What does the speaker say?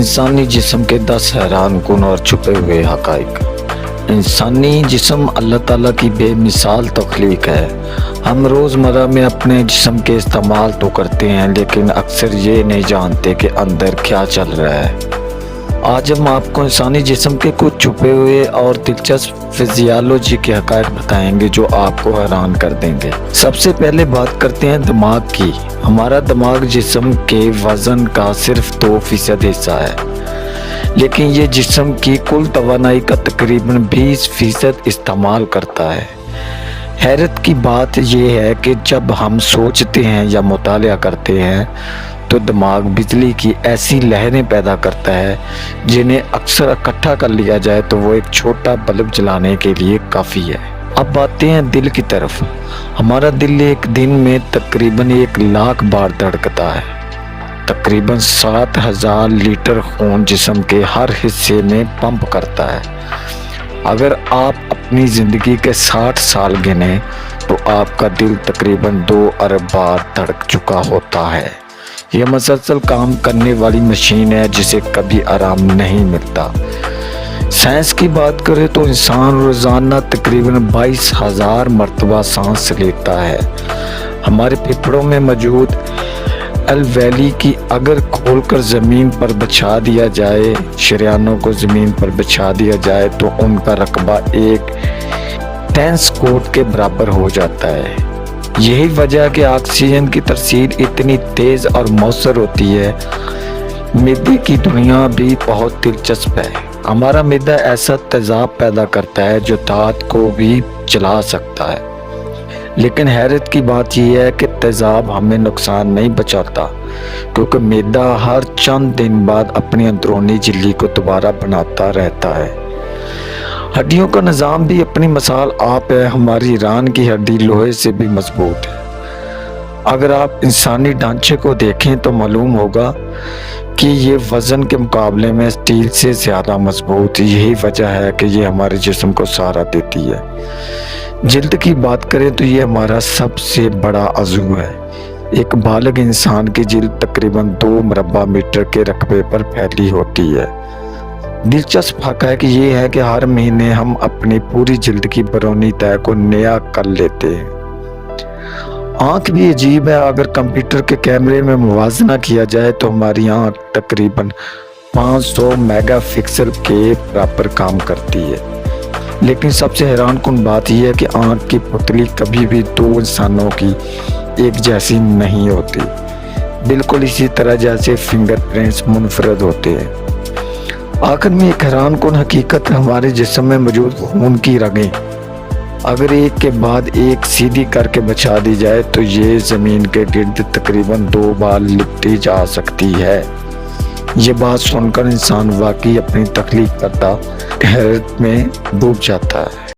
इंसानी जिस्म के 10 हैरान कुन और छुपे हुए हक़ाइक़। इंसानी जिस्म अल्लाह ताला की बेमिसाल तख्लीक है। हम रोज़मर्रा में अपने जिस्म के इस्तेमाल तो करते हैं, लेकिन अक्सर ये नहीं जानते कि अंदर क्या चल रहा है। आज हम आपको इंसानी जिस्म के कुछ छुपे हुए और दिलचस्प फिजियोलॉजी के हक़ाइक़ बताएंगे जो आपको हैरान कर देंगे। सबसे पहले बात करते हैं दिमाग की। हमारा दिमाग जिस्म के वज़न का सिर्फ 2% हिस्सा है, लेकिन ये जिस्म की कुल तवानाई का तकरीबन 20% इस्तेमाल करता है। हैरत की बात यह है कि जब हम सोचते हैं या मुतालिया करते हैं तो दिमाग बिजली की ऐसी लहरें पैदा करता है जिन्हें अक्सर इकट्ठा कर लिया जाए तो वो एक छोटा बल्ब जलाने के लिए काफ़ी है। अब आते हैं दिल की तरफ। हमारा दिल एक दिन में तकरीबन 1 लाख बार धड़कता है। तकरीबन 7000 लीटर खून जिस्म के हर हिस्से में पंप करता है। अगर आप अपनी ज़िंदगी के 60 साल गिने तो आपका दिल तकरीबन 2 अरब बार धड़क चुका होता है। यह मुसलसल काम करने वाली मशीन है जिसे कभी आराम नहीं मिलता। साइंस की बात करें तो इंसान रोज़ाना तकरीबन 22,000 मरतबा सांस लेता है। हमारे फेफड़ों में मौजूद अलवेली की अगर खोलकर ज़मीन पर बिछा दिया जाए, शरियानों को ज़मीन पर बिछा दिया जाए तो उनका रकबा एक टेनिस कोर्ट के बराबर हो जाता है। यही वजह कि ऑक्सीजन की तरसील इतनी तेज़ और मौसर होती है। मैदे की दुनिया भी बहुत दिलचस्प है। हमारा मैदा ऐसा तेज़ाब पैदा करता है जो दांत को भी जला सकता है, लेकिन हैरत की बात यह है कि तेज़ाब हमें नुकसान नहीं पहुंचाता, क्योंकि मैदा हर चंद दिन बाद अपनी अंदरूनी झिल्ली को दोबारा बनाता रहता है। हड्डियों का निज़ाम भी अपनी मिसाल आप है। हमारी रान की हड्डी लोहे से भी मजबूत है। अगर आप इंसानी ढांचे को देखें तो मालूम होगा कि ये वज़न के मुकाबले में स्टील से ज़्यादा मजबूत। यही वजह है कि ये हमारे जिस्म को सहारा देती है। जिल्द की बात करें तो ये हमारा सबसे बड़ा अज़ू है। एक बालिग इंसान की जिल्द तकरीबन 2 मरबा मीटर के रकबे पर फैली होती है। दिलचस्प हक़ाइक़ ये है कि हर महीने हम अपनी पूरी जिल्द की बरौनी तह को नया कर लेते हैं। आँख भी अजीब है। अगर कंप्यूटर के कैमरे में मुवाजना किया जाए तो हमारी आँख तकरीबन 500 मेगापिक्सल के बराबर काम करती है, लेकिन सबसे हैरानकुन बात यह है कि आँख की पुतली कभी भी 2 इंसानों की एक जैसी नहीं होती, बिल्कुल इसी तरह जैसे फिंगरप्रिंट्स मुनफरद होते हैं। आखिर में एक हैरानकुन हकीकत हमारे जिस्म में मौजूद खून की रगें अगर एक के बाद एक सीधी करके बिछा दी जाए तो ये ज़मीन के गिर्द तकरीबन 2 बार लिपटी जा सकती है। ये बात सुनकर इंसान वाकई अपनी तख्लीक करता हैरत में डूब जाता है।